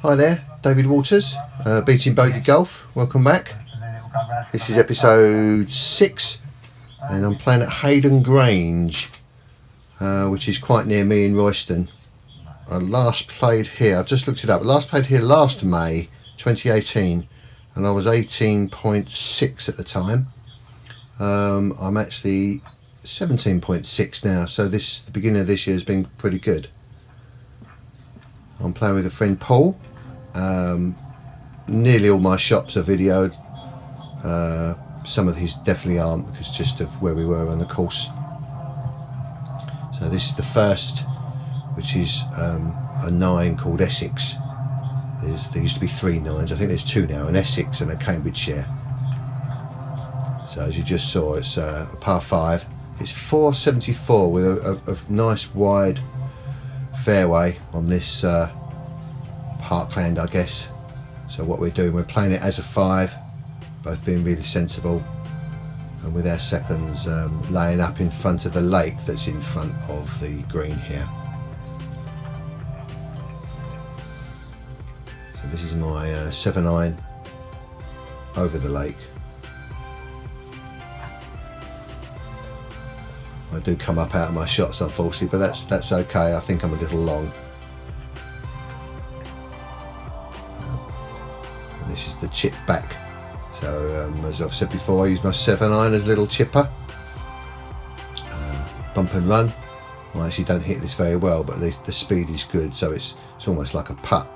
Hi there, David Waters, beating Bogey Golf. Welcome back. This is episode 6 and I'm playing at Heydon Grange, which is quite near me in Royston. I last played here, I've just looked it up, I last played here last May 2018 and I was 18.6 at the time. I'm actually 17.6 now, so the beginning of this year has been pretty good. I'm playing with a friend Paul. Nearly all my shots are videoed. Some of his definitely aren't because just of where we were on the course. So this is the first, which is a 9 called Essex. There used to be 3 9s, I think there's 2 now, an Essex and a Cambridgeshire. So as you just saw, it's a par 5. It's 474 with a nice wide fairway on this parkland, I guess. So what we're doing, we're playing it as a 5, both being really sensible, and with our seconds laying up in front of the lake that's in front of the green here. So this is my 7-iron over the lake. I do come up out of my shots unfortunately, but that's okay. I think I'm a little long. And this is the chip back. So as I've said before, I use my 7-iron as a little chipper. Bump and run. I actually don't hit this very well, but the speed is good, so it's almost like a putt.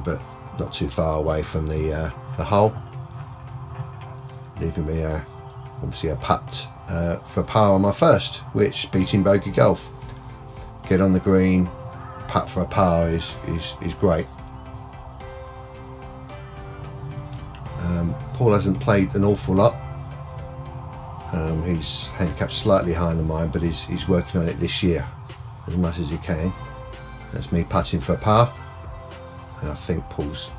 But not too far away from the hole, leaving me obviously a putt for a par on my first, which beating Bogey Golf. Get on the green, putt for a par is great. Paul hasn't played an awful lot. He's handicapped slightly higher than mine, but he's working on it this year as much as he can. That's me putting for a par, and I think Paul's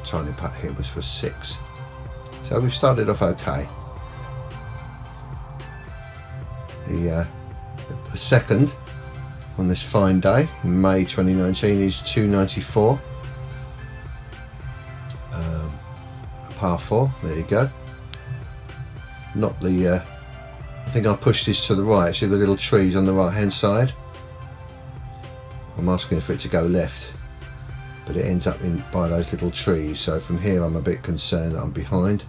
tiny putt here was for 6. So we've started off okay. The second on this fine day in May 2019 is 294. A par 4, there you go. Not the, I think I pushed this to the right, see the little trees on the right hand side? I'm asking for it to go left, but it ends up by those little trees, so from here I'm a bit concerned that I'm behind.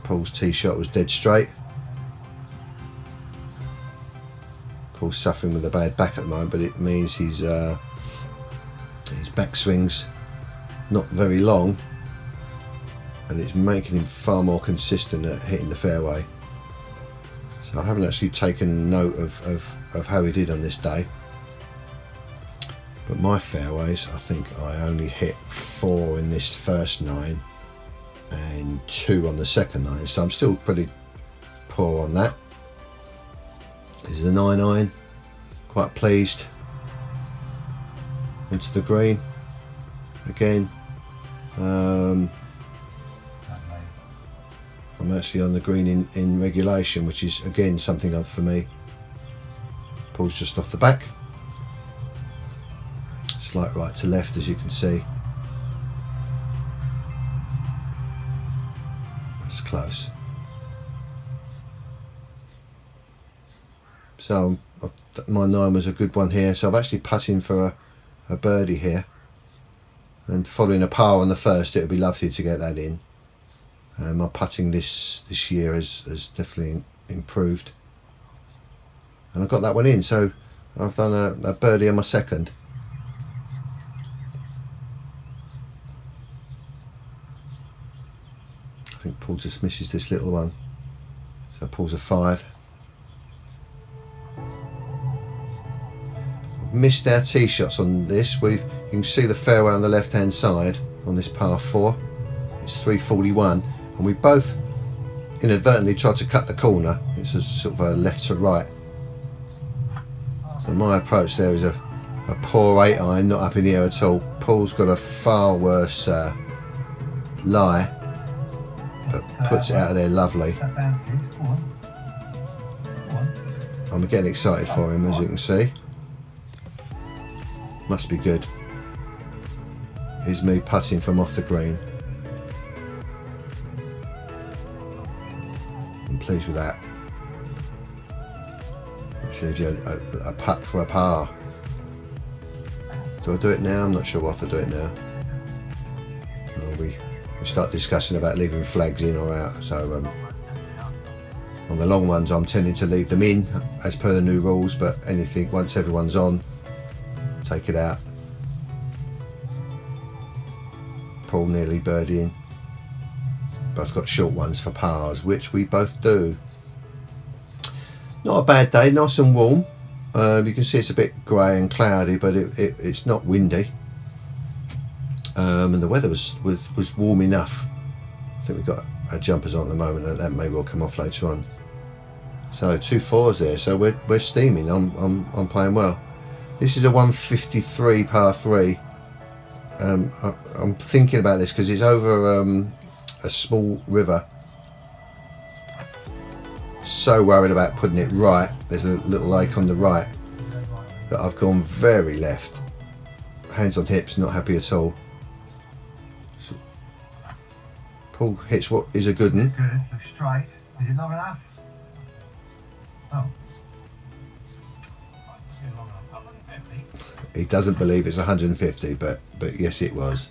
Paul's tee shot was dead straight. Paul's suffering with a bad back at the moment, but it means his backswing's not very long, and it's making him far more consistent at hitting the fairway. So I haven't actually taken note of how he did on this day, but my fairways, I think I only hit 4 in this first 9 and 2 on the second 9, so I'm still pretty poor on that. This is a 9-iron, quite pleased. Into the green again. I'm actually on the green in regulation, which is again something for me. Paul's just off the back, slight right to left as you can see. That's close. So my 9 was a good one here, so I'm actually putting for a birdie here, and following a par on the first, it would be lovely to get that in. My putting this year has definitely improved, and I got that one in, so I've done a birdie on my second. I think Paul just misses this little one, so Paul's a 5. Missed our tee shots on this. You can see the fairway on the left hand side on this par 4. It's 341, and we both inadvertently tried to cut the corner. It's a sort of a left to right. So my approach there is a poor 8-iron, not up in the air at all. Paul's got a far worse lie, that puts it out of there lovely. I'm getting excited for him, as you can see. Must be good. Here's me putting from off the green. I'm pleased with that. Which leaves you a putt for a par. Do I do it now? I'm not sure what I do it now. Well, we start discussing about leaving flags in or out. So on the long ones, I'm tending to leave them in as per the new rules. But anything once everyone's on, take it out. Paul nearly birdieing. Both got short ones for pars, which we both do. Not a bad day, nice and warm. You can see it's a bit grey and cloudy, but it's not windy. And the weather was warm enough. I think we've got our jumpers on at the moment, and that may well come off later on. So 2 4s there, so we're steaming. I'm playing well. This is a 153 par 3. I'm thinking about this because it's over a small river. So worried about putting it right. There's a little lake on the right that I've gone very left. Hands on hips, not happy at all. So Paul hits what is a good one. Good, looks straight. Is it long enough? Oh. He doesn't believe it's 150, but yes, it was.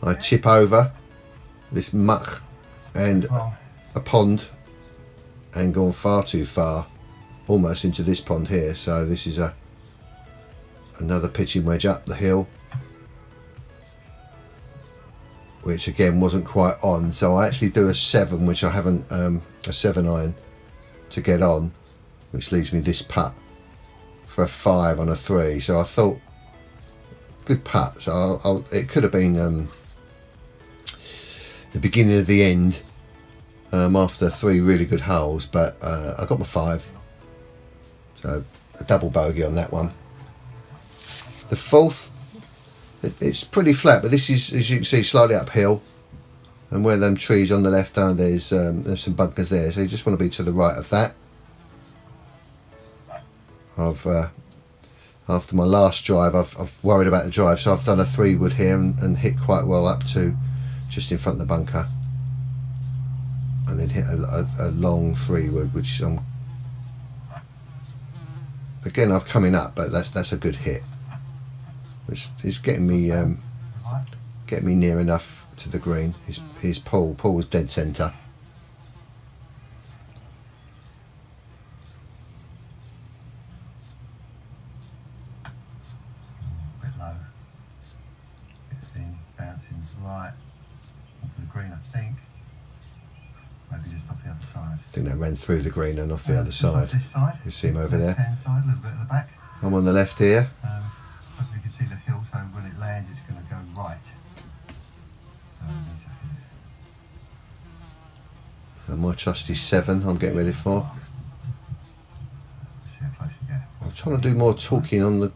I chip over this muck and a pond and gone far too far, almost into this pond here. So this is another pitching wedge up the hill, which again wasn't quite on. So I actually do a 7, which I haven't, a 7 iron to get on, which leaves me this putt for a 5 on a 3. So I thought, good putt. So it could have been the beginning of the end after 3 really good holes, but I got my 5. So a double bogey on that one. The 4th, it's pretty flat, but this is, as you can see, slightly uphill. And where them trees on the left are, there's some bunkers there. So you just want to be to the right of that. After my last drive, I've worried about the drive, so I've done a 3 wood here and hit quite well up to just in front of the bunker, and then hit a long 3 wood, which again I've coming up, but that's a good hit. It's getting me near enough to the green. Here's Paul. Paul was dead centre. Right onto the green, I think. Maybe just off the other side. I think that ran through the green and off the other side. Off this side. You see him over there. Hand side, a little bit at the back. I'm on the left here. Hopefully you can see the hill, so when it lands, it's going to go right. And my trusty 7. I'm getting ready for. See how close you get. I'm trying to do more talking on the.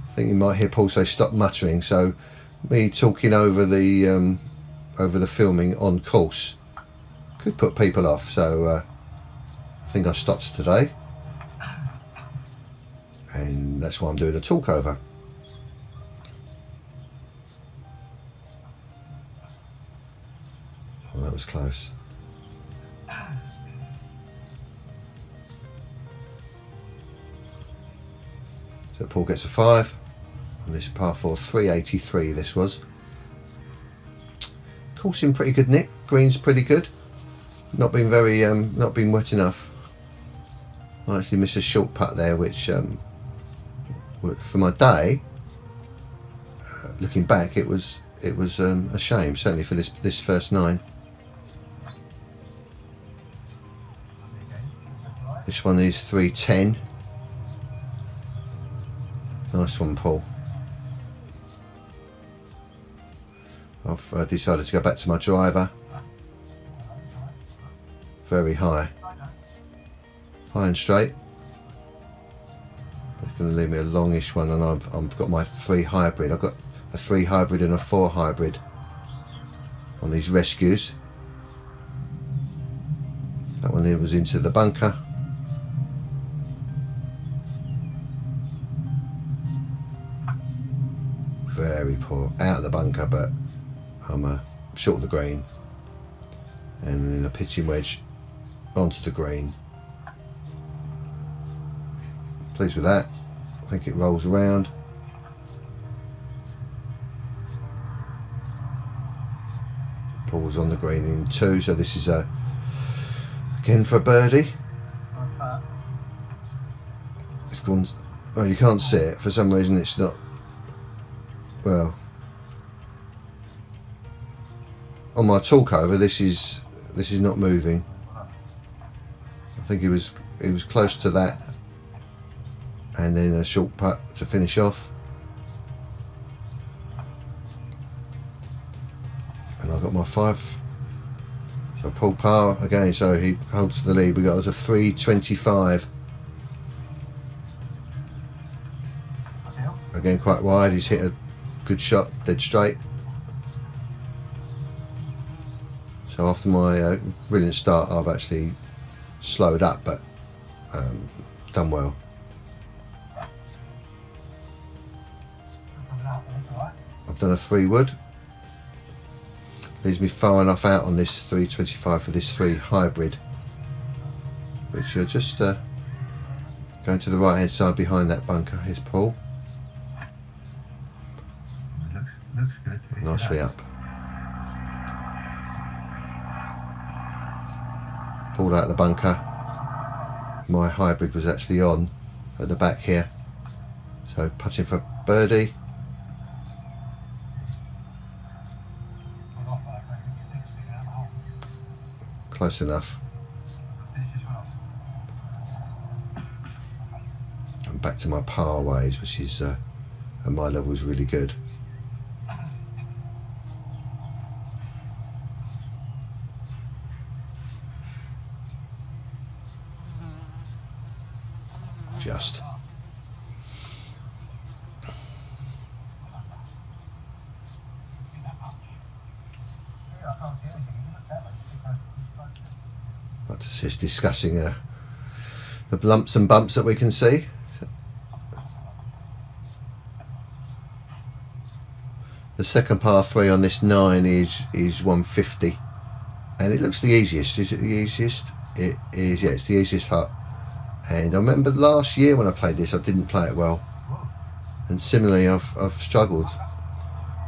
I think you might hear Paul say stop muttering, so me talking over the filming on course could put people off, so I think I stopped today, and that's why I'm doing a talk over. Oh, that was close. So Paul gets a 5 on this par 4, 383 this was. Course in pretty good nick, green's pretty good. Not been very, not been wet enough. I actually missed a short putt there, which for my day, looking back, it was a shame, certainly for this first 9. This one is 310. Nice one, Paul. I've decided to go back to my driver. very high. High and straight. It's going to leave me a longish one, and I've got my 3 hybrid. I've got a 3 hybrid and a 4 hybrid on these rescues. That one there was into the bunker. Very poor. Out of the bunker, but I'm short of the green. And then a pitching wedge onto the green. Pleased with that. I think it rolls around. Pulls on the green in 2, so this is again for a birdie. It's gone. Oh, you can't see it for some reason. It's not. Well, on my talk over, this is not moving. I think it was close to that, and then a short putt to finish off. And I got my 5. So Paul par again, so he holds the lead. We got us a 325. Again, quite wide. He's hit a good shot, dead straight. So after my brilliant start, I've actually slowed up, but done well. I've done a 3 wood. Leaves me far enough out on this 325 for this 3 hybrid, which you're just going to the right hand side behind that bunker. Here's Paul. Looks good. Nicely up. Pulled out of the bunker. My hybrid was actually on at the back here, so putting for birdie. Close enough. I'm back to my par ways, which is at my level is really good. Just. Like to see us discussing the lumps and bumps that we can see. The second par 3 on this 9 is 150, and it looks the easiest. Is it the easiest? It is. Yeah, it's the easiest putt. And I remember last year when I played this, I didn't play it well, and similarly I've struggled.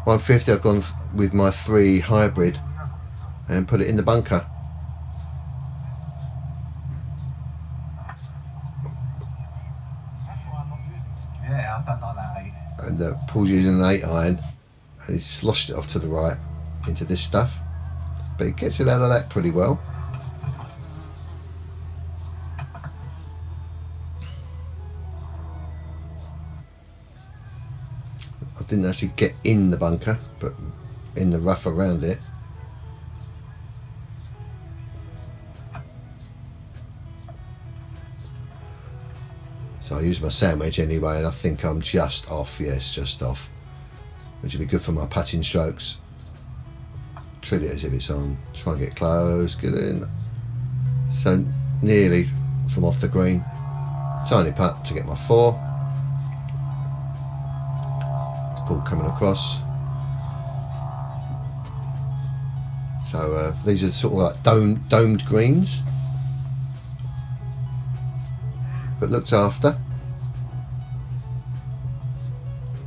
150, I've gone with my 3 hybrid and put it in the bunker. Yeah, I've done like that 8. And Paul's using an 8 iron, and he's sloshed it off to the right into this stuff, but he gets it out of that pretty well. I didn't actually get in the bunker, but in the rough around it. So I use my sandwich anyway, and I think I'm just off. Yes, just off, which would be good for my putting strokes. Treat it as if it's on. Try and get close, get in. So nearly from off the green. Tiny putt to get my 4. Ball coming across. So these are sort of like domed greens, but looked after.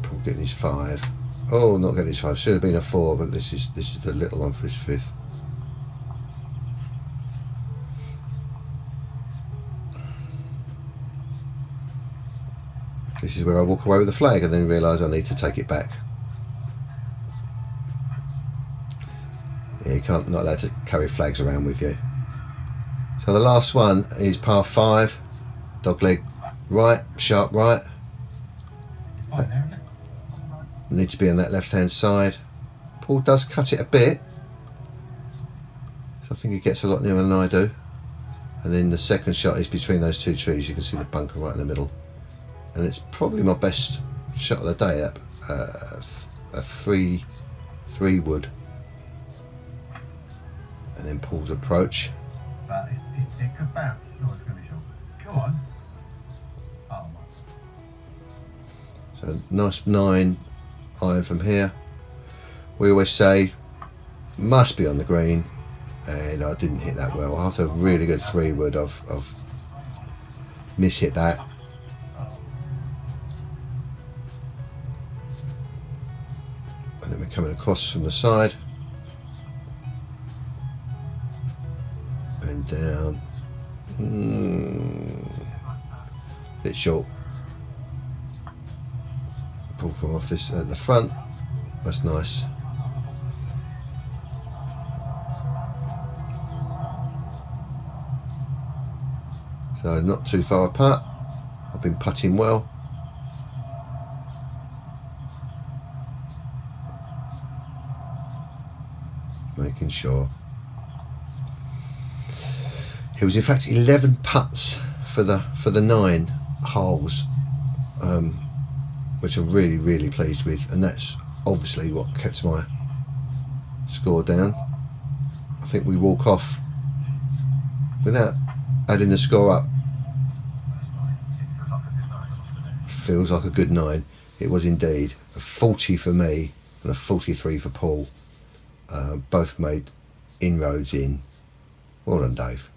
Paul getting his 5. Oh, not getting his 5. Should have been a 4, but this is the little one for his 5th. This is where I walk away with the flag and then realise I need to take it back. Yeah, you can't, not allowed to carry flags around with you. So the last one is par 5, dogleg right, sharp right. Need to be on that left hand side. Paul does cut it a bit, so I think he gets a lot nearer than I do. and then the second shot is between those two trees. You can see the bunker right in the middle, and it's probably my best shot of the day. A three wood, and then Paul's approach. But it could bounce. No, it's going to be short. Go on. Oh my. So nice 9 iron from here. We always say must be on the green, and I didn't hit that well. After a really good 3 wood, I've mishit that. And then we're coming across from the side and down. Bit short. Pull from off this at the front. That's nice. So not too far apart. I've been putting well. Making sure. It was in fact 11 putts for the 9 holes, which I'm really pleased with, and that's obviously what kept my score down. I think we walk off without adding the score up. Feels like a good 9. It was indeed. A 40 for me and a 43 for Paul. Both made inroads in. Well done, Dave.